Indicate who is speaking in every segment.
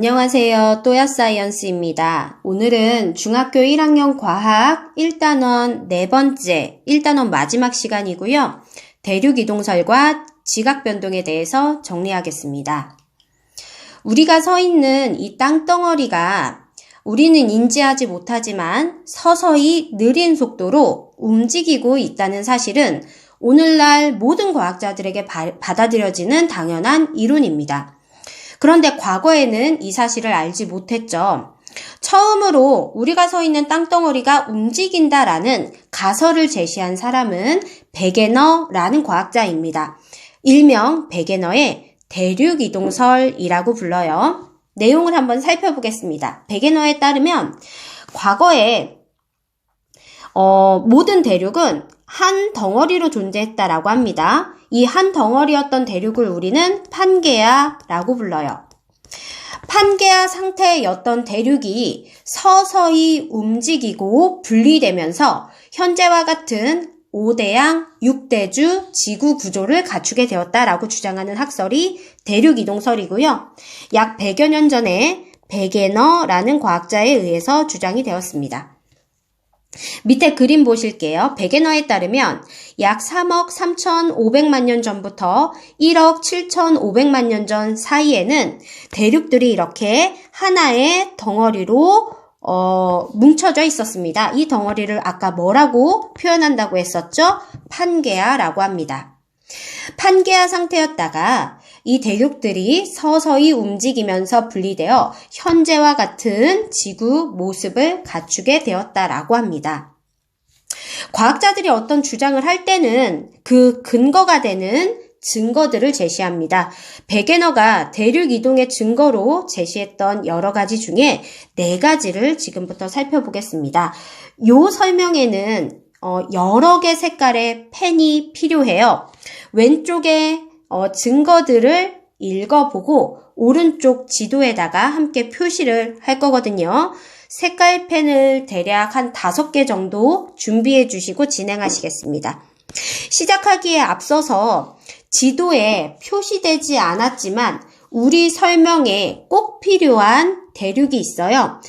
Speaker 1: 안녕하세요. 또야사이언스입니다. 오늘은 중학교 1학년 과학 1단원 네 번째, 1단원 마지막 시간이고요. 대륙이동설과 지각변동에 대해서 정리하겠습니다. 우리가 서 있는 이 땅덩어리가 우리는 인지하지 못하지만 서서히 느린 속도로 움직이고 있다는 사실은 오늘날 모든 과학자들에게 받아들여지는 당연한 이론입니다. 그런데 과거에는 이 사실을 알지 못했죠. 처음으로 우리가 서 있는 땅덩어리가 움직인다라는 가설을 제시한 사람은 베게너라는 과학자입니다. 일명 베게너의 대륙이동설이라고 불러요. 내용을 한번 살펴보겠습니다. 베게너에 따르면 과거에 모든 대륙은 한 덩어리로 존재했다라고 합니다. 이 한 덩어리였던 대륙을 우리는 판게아라고 불러요. 판게아 상태였던 대륙이 서서히 움직이고 분리되면서 현재와 같은 5대양 6대주 지구 구조를 갖추게 되었다라고 주장하는 학설이 대륙이동설이고요. 약 100여 년 전에 베게너라는 과학자에 의해서 주장이 되었습니다. 밑에 그림 보실게요. 베게너에 따르면 약 3억 3,500만 년 전부터 1억 7,500만 년 전 사이에는 대륙들이 이렇게 하나의 덩어리로 뭉쳐져 있었습니다. 이 덩어리를 아까 뭐라고 표현한다고 했었죠? 판게아라고 합니다. 판게아 상태였다가 이 대륙들이 서서히 움직이면서 분리되어 현재와 같은 지구 모습을 갖추게 되었다라고 합니다. 과학자들이 어떤 주장을 할 때는 그 근거가 되는 증거들을 제시합니다. 베게너가 대륙 이동의 증거로 제시했던 여러 가지 중에 4가지를 지금부터 살펴보겠습니다. 이 설명에는 여러 개 색깔의 펜이 필요해요. 왼쪽에 증거들을 읽어보고 오른쪽 지도에다가 함께 표시를 할 거거든요. 색깔 펜을 대략 한 5개 정도 준비해 주시고 진행하시겠습니다. 시작하기에 앞서서 지도에 표시되지 않았지만 우리 설명에 꼭 필요한 대륙이 있어요.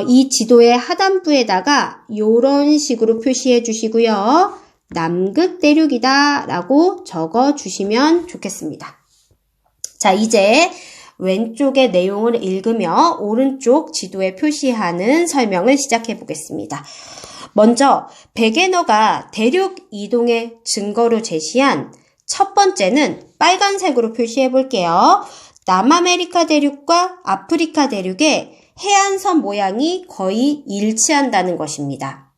Speaker 1: 이 지도의 하단부에다가 이런 식으로 표시해 주시고요. 남극 대륙이다 라고 적어 주시면 좋겠습니다. 자, 이제 왼쪽의 내용을 읽으며 오른쪽 지도에 표시하는 설명을 시작해 보겠습니다. 먼저 베게너가 대륙 이동의 증거로 제시한 첫 번째는 빨간색으로 표시해 볼게요. 남아메리카 대륙과 아프리카 대륙의 해안선 모양이 거의 일치한다는 것입니다.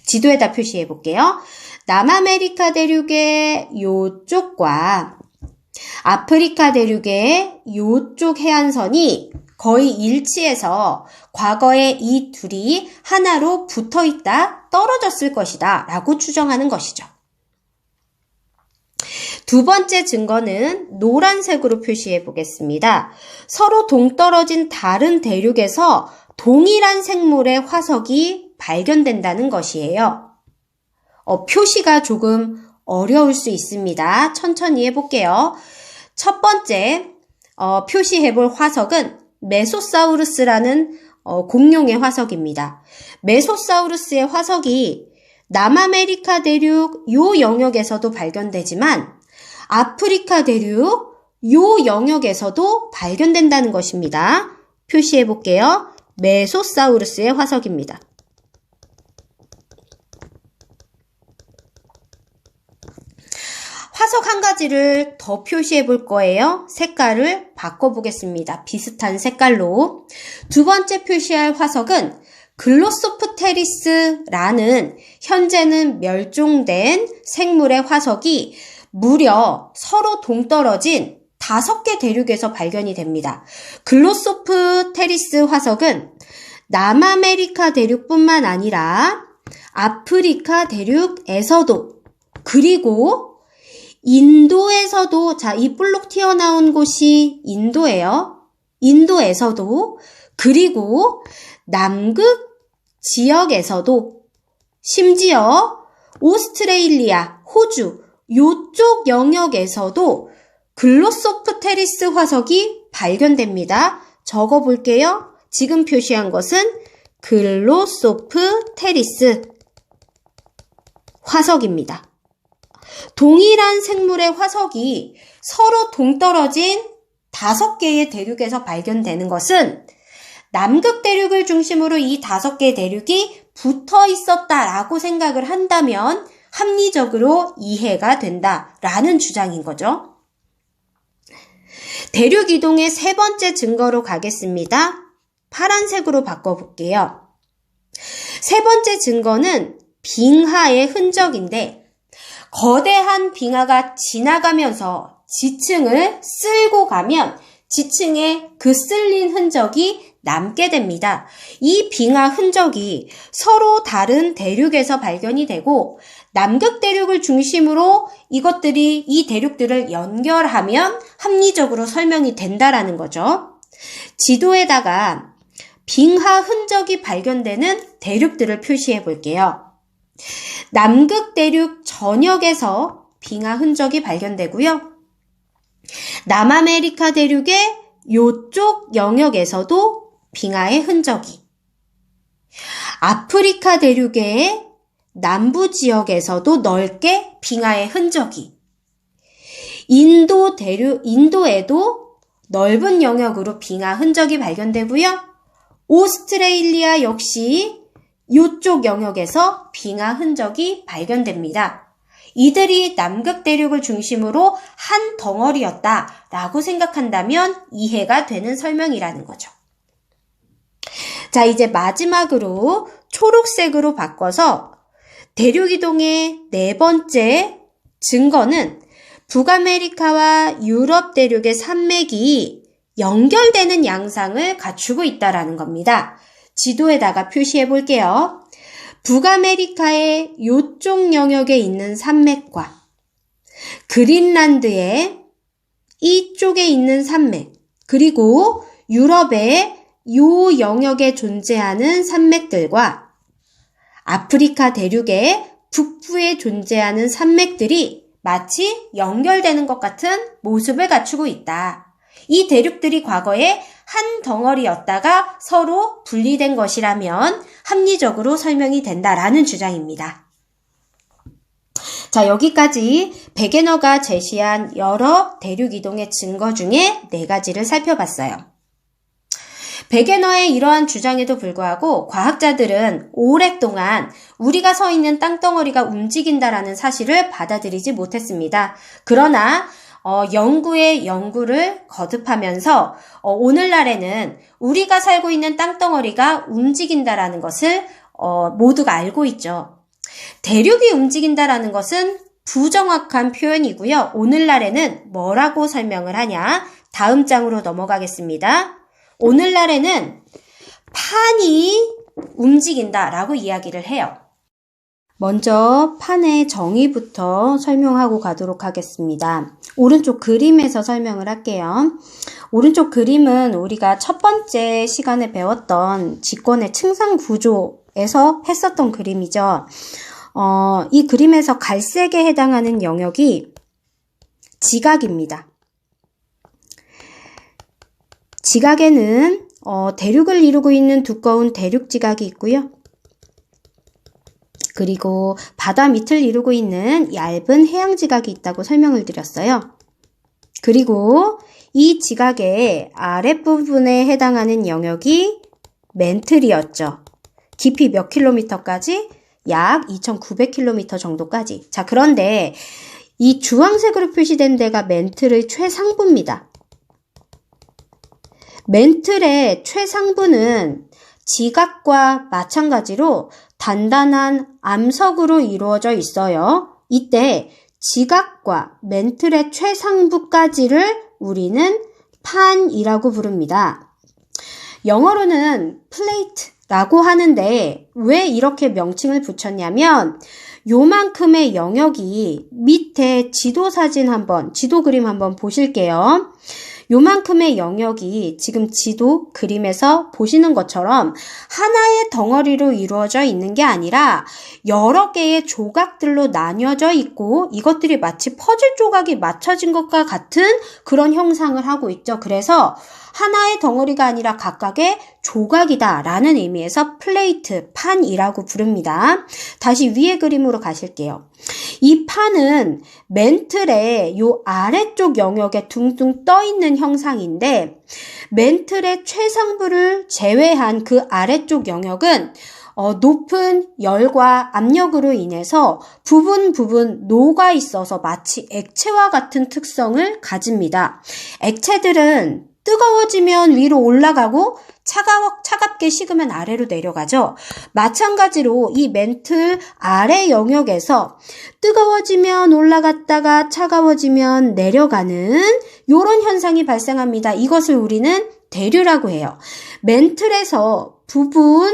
Speaker 1: 지도에다 표시해 볼게요. 남아메리카 대륙의 요쪽과 아프리카 대륙의 요쪽 해안선이 거의 일치해서 과거에 이 둘이 하나로 붙어있다, 떨어졌을 것이다 라고 추정하는 것이죠. 두 번째 증거는 노란색으로 표시해 보겠습니다. 서로 동떨어진 다른 대륙에서 동일한 생물의 화석이 발견된다는 것이에요. 표시가 조금 어려울 수 있습니다. 천천히 해볼게요. 첫 번째 표시해볼 화석은 메소사우루스라는 공룡의 화석입니다. 메소사우루스의 화석이 남아메리카 대륙 요 영역에서도 발견되지만 아프리카 대륙 요 영역에서도 발견된다는 것입니다. 표시해볼게요. 메소사우루스의 화석입니다. 화석 한 가지를 더 표시해 볼 거예요. 색깔을 바꿔보겠습니다. 비슷한 색깔로. 두 번째 표시할 화석은 글로소프테리스라는 현재는 멸종된 생물의 화석이 무려 서로 동떨어진 5개 대륙에서 발견이 됩니다. 글로소프테리스 화석은 남아메리카 대륙뿐만 아니라 아프리카 대륙에서도 그리고 인도에서도, 자, 이 볼록 튀어나온 곳이 인도예요. 인도에서도, 그리고 남극 지역에서도, 심지어 오스트레일리아, 호주, 요쪽 영역에서도 글로소프테리스 화석이 발견됩니다. 적어 볼게요. 지금 표시한 것은 글로소프테리스 화석입니다. 동일한 생물의 화석이 서로 동떨어진 5개의 대륙에서 발견되는 것은 남극 대륙을 중심으로 이 5개의 대륙이 붙어 있었다라고 생각을 한다면 합리적으로 이해가 된다라는 주장인 거죠. 대륙 이동의 3번째 증거로 가겠습니다. 파란색으로 바꿔볼게요. 3번째 증거는 빙하의 흔적인데 거대한 빙하가 지나가면서 지층을 쓸고 가면 지층에 그 쓸린 흔적이 남게 됩니다. 이 빙하 흔적이 서로 다른 대륙에서 발견이 되고 남극 대륙을 중심으로 이 대륙들을 연결하면 합리적으로 설명이 된다라는 거죠. 지도에다가 빙하 흔적이 발견되는 대륙들을 표시해 볼게요. 남극 대륙 전역에서 빙하 흔적이 발견되고요. 남아메리카 대륙의 요쪽 영역에서도 빙하의 흔적이, 아프리카 대륙의 남부 지역에서도 넓게 빙하의 흔적이, 인도에도 넓은 영역으로 빙하 흔적이 발견되고요. 오스트레일리아 역시 이쪽 영역에서 빙하 흔적이 발견됩니다. 이들이 남극 대륙을 중심으로 한 덩어리였다라고 생각한다면 이해가 되는 설명이라는 거죠. 자, 이제 마지막으로 초록색으로 바꿔서 대륙 이동의 4번째 증거는 북아메리카와 유럽 대륙의 산맥이 연결되는 양상을 갖추고 있다라는 겁니다. 지도에다가 표시해 볼게요. 북아메리카의 요쪽 영역에 있는 산맥과 그린란드의 이쪽에 있는 산맥, 그리고 유럽의 요 영역에 존재하는 산맥들과 아프리카 대륙의 북부에 존재하는 산맥들이 마치 연결되는 것 같은 모습을 갖추고 있다. 이 대륙들이 과거에 한 덩어리였다가 서로 분리된 것이라면 합리적으로 설명이 된다라는 주장입니다. 자, 여기까지 베게너가 제시한 여러 대륙 이동의 증거 중에 4가지를 살펴봤어요. 베게너의 이러한 주장에도 불구하고 과학자들은 오랫동안 우리가 서 있는 땅덩어리가 움직인다라는 사실을 받아들이지 못했습니다. 그러나 연구에 연구를 거듭하면서 오늘날에는 우리가 살고 있는 땅덩어리가 움직인다라는 것을 모두가 알고 있죠. 대륙이 움직인다라는 것은 부정확한 표현이고요. 오늘날에는 뭐라고 설명을 하냐? 다음 장으로 넘어가겠습니다. 오늘날에는 판이 움직인다라고 이야기를 해요. 먼저 판의 정의부터 설명하고 가도록 하겠습니다. 오른쪽 그림에서 설명을 할게요. 오른쪽 그림은 우리가 첫 번째 시간에 배웠던 직권의 층상 구조에서 했었던 그림이죠. 이 그림에서 갈색에 해당하는 영역이 지각입니다. 지각에는 대륙을 이루고 있는 두꺼운 대륙 지각이 있고요. 그리고 바다 밑을 이루고 있는 얇은 해양 지각이 있다고 설명을 드렸어요. 그리고 이 지각의 아랫부분에 해당하는 영역이 멘틀이었죠. 깊이 몇 킬로미터까지? 약 2,900km 정도까지. 자, 그런데 이 주황색으로 표시된 데가 멘틀의 최상부입니다. 멘틀의 최상부는 지각과 마찬가지로 단단한 암석으로 이루어져 있어요. 이때 지각과 멘틀의 최상부까지를 우리는 판이라고 부릅니다. 영어로는 플레이트라고 하는데 왜 이렇게 명칭을 붙였냐면 요만큼의 영역이 밑에 지도 그림 한번 보실게요. 요만큼의 영역이 지금 지도 그림에서 보시는 것처럼 하나의 덩어리로 이루어져 있는 게 아니라 여러 개의 조각들로 나뉘어져 있고 이것들이 마치 퍼즐 조각이 맞춰진 것과 같은 그런 형상을 하고 있죠. 그래서 하나의 덩어리가 아니라 각각의 조각이다 라는 의미에서 플레이트, 판이라고 부릅니다. 다시 위의 그림으로 가실게요. 이 판은 맨틀의 요 아래쪽 영역에 둥둥 떠 있는 형상인데 맨틀의 최상부를 제외한 그 아래쪽 영역은 높은 열과 압력으로 인해서 부분 녹아 있어서 마치 액체와 같은 특성을 가집니다. 액체들은 뜨거워지면 위로 올라가고 차갑게 식으면 아래로 내려가죠. 마찬가지로 이 맨틀 아래 영역에서 뜨거워지면 올라갔다가 차가워지면 내려가는 이런 현상이 발생합니다. 이것을 우리는 대류라고 해요. 맨틀에서 부분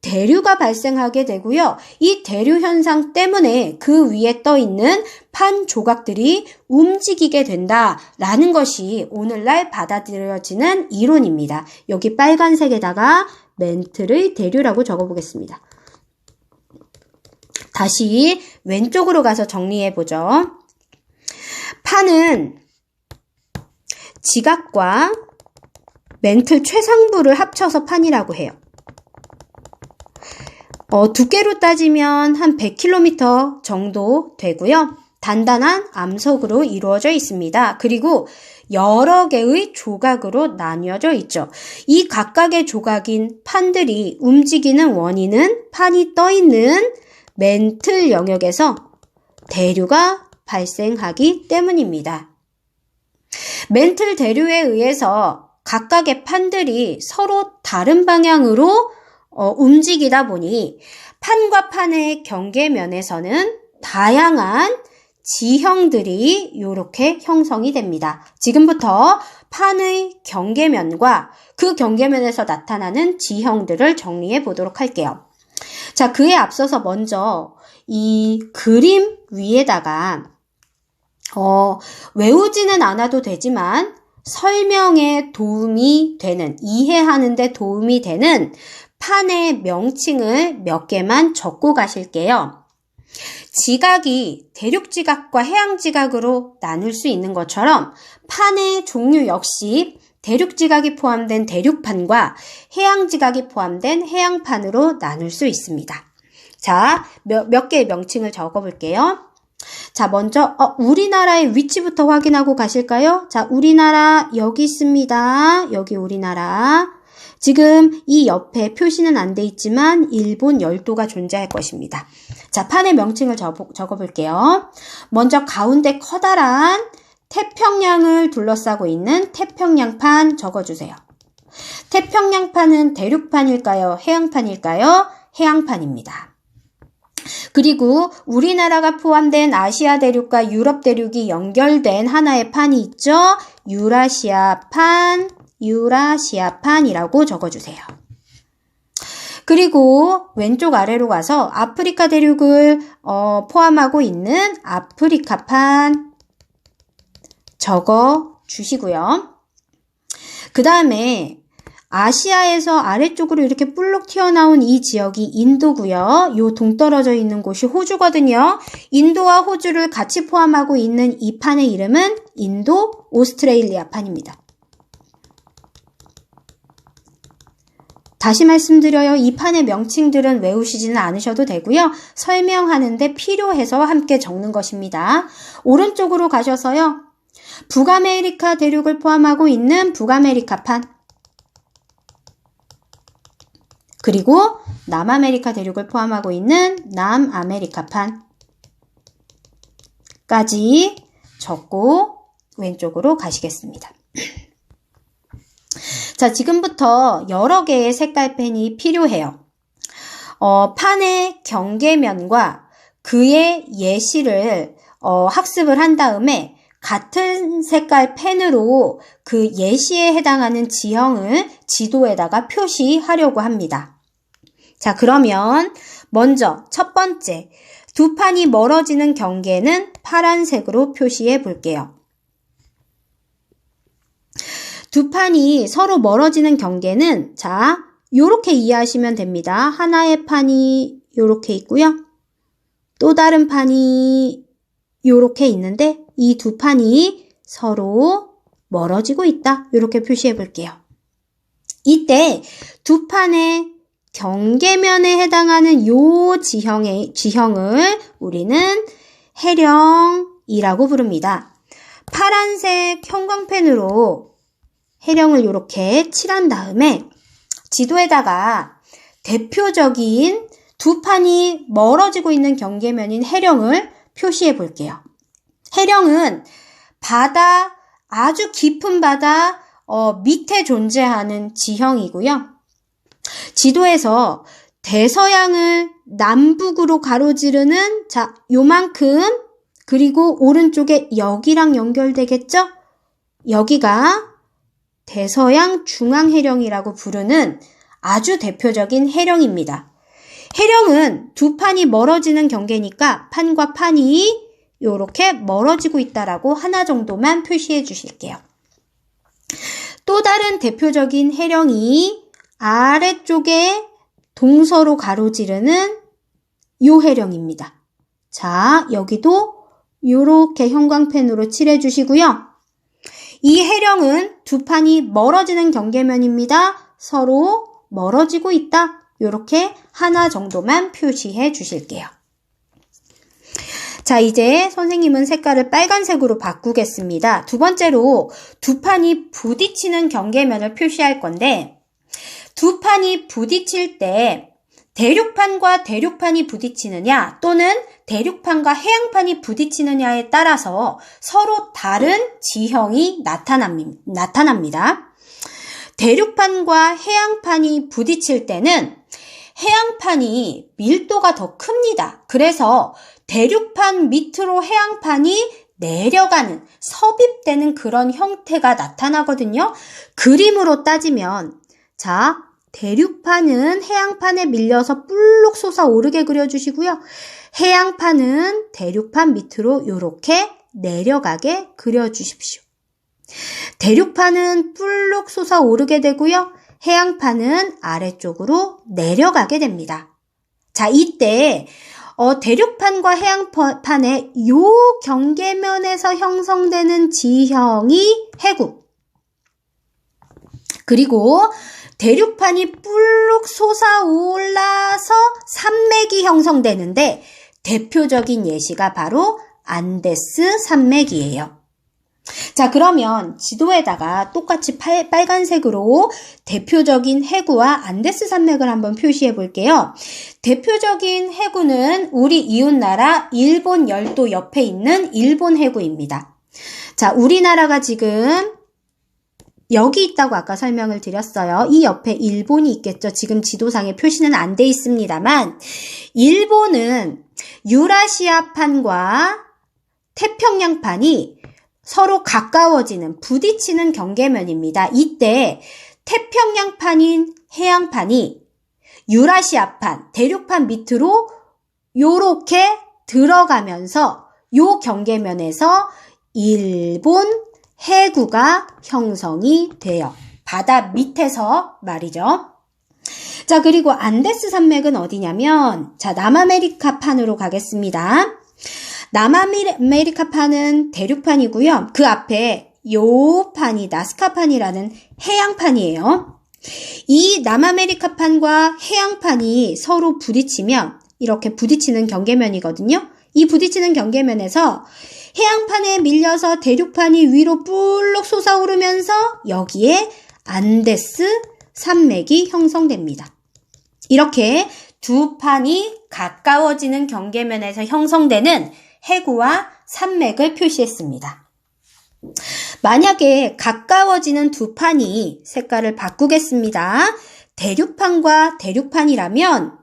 Speaker 1: 대류가 발생하게 되고요. 이 대류 현상 때문에 그 위에 떠 있는 판 조각들이 움직이게 된다라는 것이 오늘날 받아들여지는 이론입니다. 여기 빨간색에다가 맨틀의 대류라고 적어보겠습니다. 다시 왼쪽으로 가서 정리해보죠. 판은 지각과 맨틀 최상부를 합쳐서 판이라고 해요. 두께로 따지면 한 100km 정도 되고요. 단단한 암석으로 이루어져 있습니다. 그리고 여러 개의 조각으로 나뉘어져 있죠. 이 각각의 조각인 판들이 움직이는 원인은 판이 떠 있는 맨틀 영역에서 대류가 발생하기 때문입니다. 맨틀 대류에 의해서 각각의 판들이 서로 다른 방향으로 움직이다 보니 판과 판의 경계면에서는 다양한 지형들이 이렇게 형성이 됩니다. 지금부터 판의 경계면과 그 경계면에서 나타나는 지형들을 정리해 보도록 할게요. 자, 그에 앞서서 먼저 이 그림 위에다가 외우지는 않아도 되지만 설명에 도움이 되는, 이해하는 데 도움이 되는 판의 명칭을 몇 개만 적고 가실게요. 지각이 대륙지각과 해양지각으로 나눌 수 있는 것처럼 판의 종류 역시 대륙지각이 포함된 대륙판과 해양지각이 포함된 해양판으로 나눌 수 있습니다. 자, 몇 개의 명칭을 적어볼게요. 자, 먼저 우리나라의 위치부터 확인하고 가실까요? 자, 우리나라 여기 있습니다. 여기 우리나라. 지금 이 옆에 표시는 안 돼 있지만 일본 열도가 존재할 것입니다. 자, 판의 명칭을 적어볼게요. 먼저 가운데 커다란 태평양을 둘러싸고 있는 태평양판 적어주세요. 태평양판은 대륙판일까요? 해양판일까요? 해양판입니다. 그리고 우리나라가 포함된 아시아 대륙과 유럽 대륙이 연결된 하나의 판이 있죠? 유라시아판이라고 적어주세요. 그리고 왼쪽 아래로 가서 아프리카 대륙을 포함하고 있는 아프리카판 적어주시고요. 그 다음에 아시아에서 아래쪽으로 이렇게 볼록 튀어나온 이 지역이 인도고요. 요 동떨어져 있는 곳이 호주거든요. 인도와 호주를 같이 포함하고 있는 이 판의 이름은 인도 오스트레일리아 판입니다. 다시 말씀드려요. 이 판의 명칭들은 외우시지는 않으셔도 되고요. 설명하는데 필요해서 함께 적는 것입니다. 오른쪽으로 가셔서요. 북아메리카 대륙을 포함하고 있는 북아메리카판, 그리고 남아메리카 대륙을 포함하고 있는 남아메리카판까지 적고 왼쪽으로 가시겠습니다. 자, 지금부터 여러 개의 색깔펜이 필요해요. 판의 경계면과 그의 예시를 학습을 한 다음에 같은 색깔 펜으로 그 예시에 해당하는 지형을 지도에다가 표시하려고 합니다. 자, 그러면 먼저 첫 번째, 두 판이 멀어지는 경계는 파란색으로 표시해 볼게요. 두 판이 서로 멀어지는 경계는 자, 요렇게 이해하시면 됩니다. 하나의 판이 요렇게 있고요. 또 다른 판이 요렇게 있는데 이 두 판이 서로 멀어지고 있다. 요렇게 표시해 볼게요. 이때 두 판의 경계면에 해당하는 요 지형을 우리는 해령이라고 부릅니다. 파란색 형광펜으로 해령을 이렇게 칠한 다음에 지도에다가 대표적인 두 판이 멀어지고 있는 경계면인 해령을 표시해 볼게요. 해령은 바다, 아주 깊은 바다 밑에 존재하는 지형이고요. 지도에서 대서양을 남북으로 가로지르는 자, 요만큼 그리고 오른쪽에 여기랑 연결되겠죠? 여기가 대서양 중앙해령이라고 부르는 아주 대표적인 해령입니다. 해령은 두 판이 멀어지는 경계니까 판과 판이 이렇게 멀어지고 있다라고 하나 정도만 표시해 주실게요. 또 다른 대표적인 해령이 아래쪽에 동서로 가로지르는 요 해령입니다. 자, 여기도 이렇게 형광펜으로 칠해 주시고요. 이 해령은 두 판이 멀어지는 경계면입니다. 서로 멀어지고 있다. 이렇게 하나 정도만 표시해 주실게요. 자, 이제 선생님은 색깔을 빨간색으로 바꾸겠습니다. 두 번째로 두 판이 부딪히는 경계면을 표시할 건데 두 판이 부딪힐 때 대륙판과 대륙판이 부딪히느냐 또는 대륙판과 해양판이 부딪히느냐에 따라서 서로 다른 지형이 나타납니다. 대륙판과 해양판이 부딪힐 때는 해양판이 밀도가 더 큽니다. 그래서 대륙판 밑으로 해양판이 내려가는, 섭입되는 그런 형태가 나타나거든요. 그림으로 따지면 자, 대륙판은 해양판에 밀려서 뿔룩 솟아오르게 그려주시고요. 해양판은 대륙판 밑으로 이렇게 내려가게 그려주십시오. 대륙판은 뿔룩 솟아오르게 되고요. 해양판은 아래쪽으로 내려가게 됩니다. 자, 이때 대륙판과 해양판의 요 경계면에서 형성되는 지형이 해구. 그리고 대륙판이 뿔룩 솟아올라서 산맥이 형성되는데 대표적인 예시가 바로 안데스 산맥이에요. 자, 그러면 지도에다가 똑같이 빨간색으로 대표적인 해구와 안데스 산맥을 한번 표시해 볼게요. 대표적인 해구는 우리 이웃나라 일본 열도 옆에 있는 일본 해구입니다. 자, 우리나라가 지금 여기 있다고 아까 설명을 드렸어요. 이 옆에 일본이 있겠죠. 지금 지도상에 표시는 안 돼 있습니다만 일본은 유라시아판과 태평양판이 서로 가까워지는, 부딪히는 경계면입니다. 이때 태평양판인 해양판이 유라시아판, 대륙판 밑으로 요렇게 들어가면서 요 경계면에서 일본 해구가 형성이 돼요. 바다 밑에서 말이죠. 자, 그리고 안데스 산맥은 어디냐면 자, 남아메리카판으로 가겠습니다. 남아메리카판은 대륙판이고요. 그 앞에 요 판이 나스카판이라는 해양판이에요. 이 남아메리카판과 해양판이 서로 부딪히면 이렇게 부딪히는 경계면이거든요. 이 부딪히는 경계면에서 해양판에 밀려서 대륙판이 위로 뿔룩 솟아오르면서 여기에 안데스 산맥이 형성됩니다. 이렇게 두 판이 가까워지는 경계면에서 형성되는 해구와 산맥을 표시했습니다. 만약에 가까워지는 두 판이 색깔을 바꾸겠습니다. 대륙판과 대륙판이라면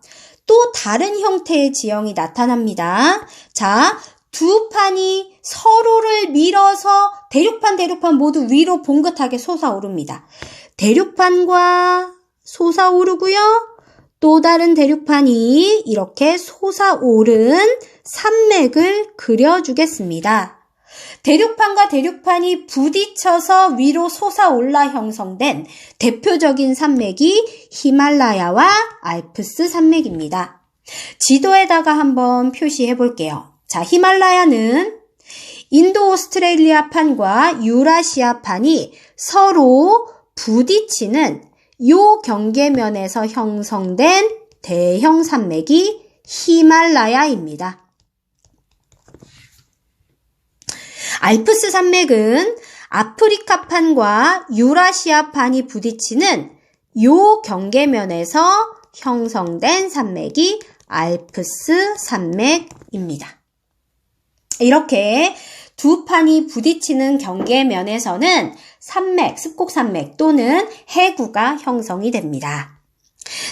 Speaker 1: 또 다른 형태의 지형이 나타납니다. 자, 두 판이 서로를 밀어서 대륙판 모두 위로 봉긋하게 솟아오릅니다. 대륙판과 솟아오르고요. 또 다른 대륙판이 이렇게 솟아오른 산맥을 그려주겠습니다. 대륙판과 대륙판이 부딪혀서 위로 솟아올라 형성된 대표적인 산맥이 히말라야와 알프스 산맥입니다. 지도에다가 한번 표시해 볼게요. 자, 히말라야는 인도 오스트레일리아판과 유라시아판이 서로 부딪히는 요 경계면에서 형성된 대형 산맥이 히말라야입니다. 알프스 산맥은 아프리카판과 유라시아판이 부딪히는 요 경계면에서 형성된 산맥이 알프스 산맥입니다. 이렇게 두 판이 부딪히는 경계면에서는 산맥, 습곡산맥 또는 해구가 형성이 됩니다.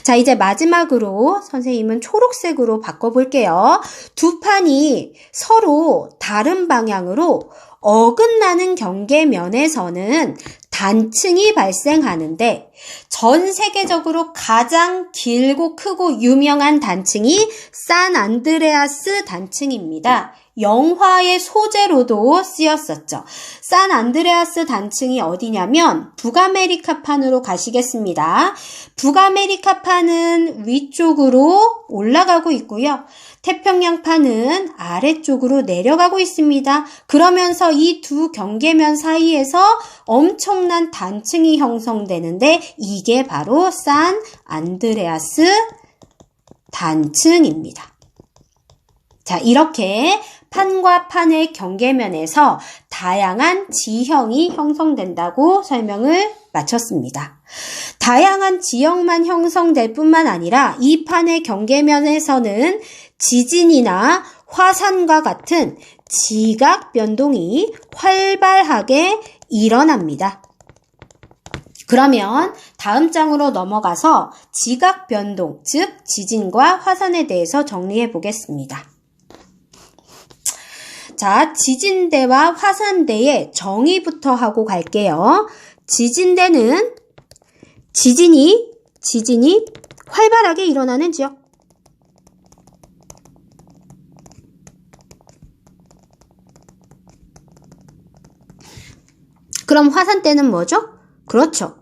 Speaker 1: 자, 이제 마지막으로 선생님은 초록색으로 바꿔볼게요. 두 판이 서로 다른 방향으로 어긋나는 경계면에서는 단층이 발생하는데 전 세계적으로 가장 길고 크고 유명한 단층이 산안드레아스 단층입니다. 영화의 소재로도 쓰였었죠. 산안드레아스 단층이 어디냐면 북아메리카판으로 가시겠습니다. 북아메리카판은 위쪽으로 올라가고 있고요. 태평양판은 아래쪽으로 내려가고 있습니다. 그러면서 이 두 경계면 사이에서 엄청난 단층이 형성되는데 이게 바로 산안드레아스 단층입니다. 자, 이렇게 판과 판의 경계면에서 다양한 지형이 형성된다고 설명을 마쳤습니다. 다양한 지형만 형성될 뿐만 아니라 이 판의 경계면에서는 지진이나 화산과 같은 지각 변동이 활발하게 일어납니다. 그러면 다음 장으로 넘어가서 지각 변동, 즉 지진과 화산에 대해서 정리해 보겠습니다. 자, 지진대와 화산대의 정의부터 하고 갈게요. 지진대는 지진이 활발하게 일어나는 지역. 그럼 화산대는 뭐죠? 그렇죠.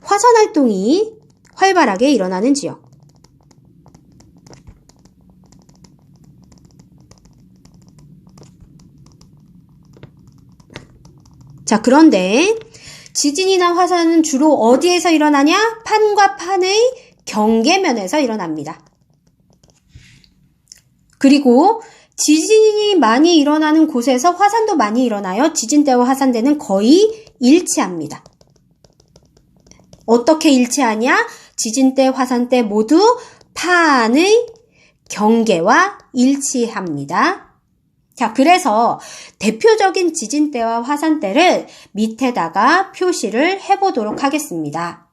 Speaker 1: 화산 활동이 활발하게 일어나는 지역. 자, 그런데 지진이나 화산은 주로 어디에서 일어나냐? 판과 판의 경계면에서 일어납니다. 그리고 지진이 많이 일어나는 곳에서 화산도 많이 일어나요. 지진대와 화산대는 거의 일치합니다. 어떻게 일치하냐? 지진대, 화산대 모두 판의 경계와 일치합니다. 자, 그래서 대표적인 지진대와 화산대를 밑에다가 표시를 해보도록 하겠습니다.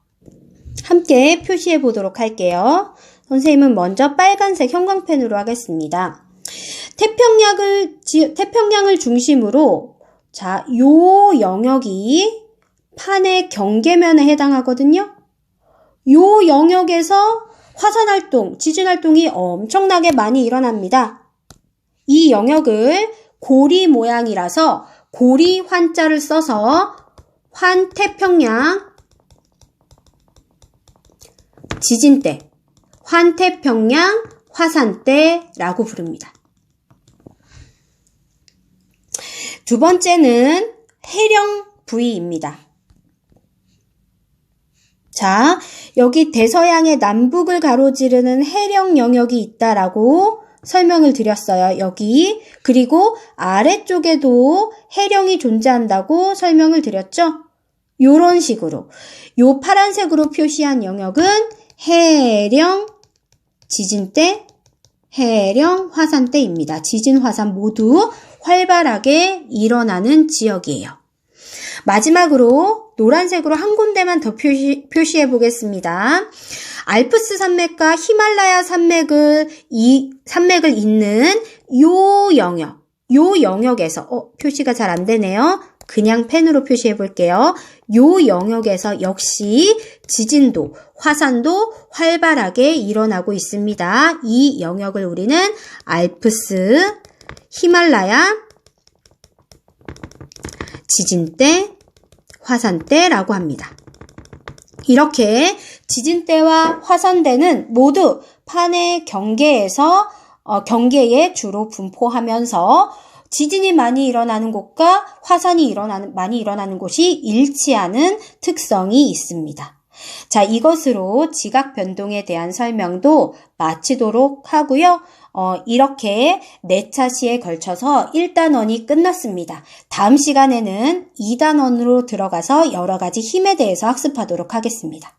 Speaker 1: 함께 표시해 보도록 할게요. 선생님은 먼저 빨간색 형광펜으로 하겠습니다. 태평양을 중심으로 자, 요 영역이 판의 경계면에 해당하거든요. 요 영역에서 화산활동, 지진활동이 엄청나게 많이 일어납니다. 이 영역을 고리 모양이라서 고리 환자를 써서 환태평양 지진대, 환태평양 화산대라고 부릅니다. 두 번째는 해령 부위입니다. 자, 여기 대서양의 남북을 가로지르는 해령 영역이 있다라고 설명을 드렸어요. 여기. 그리고 아래쪽에도 해령이 존재한다고 설명을 드렸죠. 요런 식으로. 요 파란색으로 표시한 영역은 해령, 지진대, 해령, 화산대입니다. 지진, 화산 모두 활발하게 일어나는 지역이에요. 마지막으로 노란색으로 한 군데만 더 표시해 보겠습니다. 알프스 산맥과 히말라야 산맥을 잇는 요 영역에서 표시가 잘 안 되네요. 그냥 펜으로 표시해 볼게요. 요 영역에서 역시 지진도, 화산도 활발하게 일어나고 있습니다. 이 영역을 우리는 알프스, 히말라야, 지진대, 화산대라고 합니다. 이렇게 지진대와 화산대는 모두 판의 경계에서 경계에 주로 분포하면서 지진이 많이 일어나는 곳과 화산이 많이 일어나는 곳이 일치하는 특성이 있습니다. 자, 이것으로 지각 변동에 대한 설명도 마치도록 하고요. 이렇게 4차시에 걸쳐서 1단원이 끝났습니다. 다음 시간에는 2단원으로 들어가서 여러 가지 힘에 대해서 학습하도록 하겠습니다.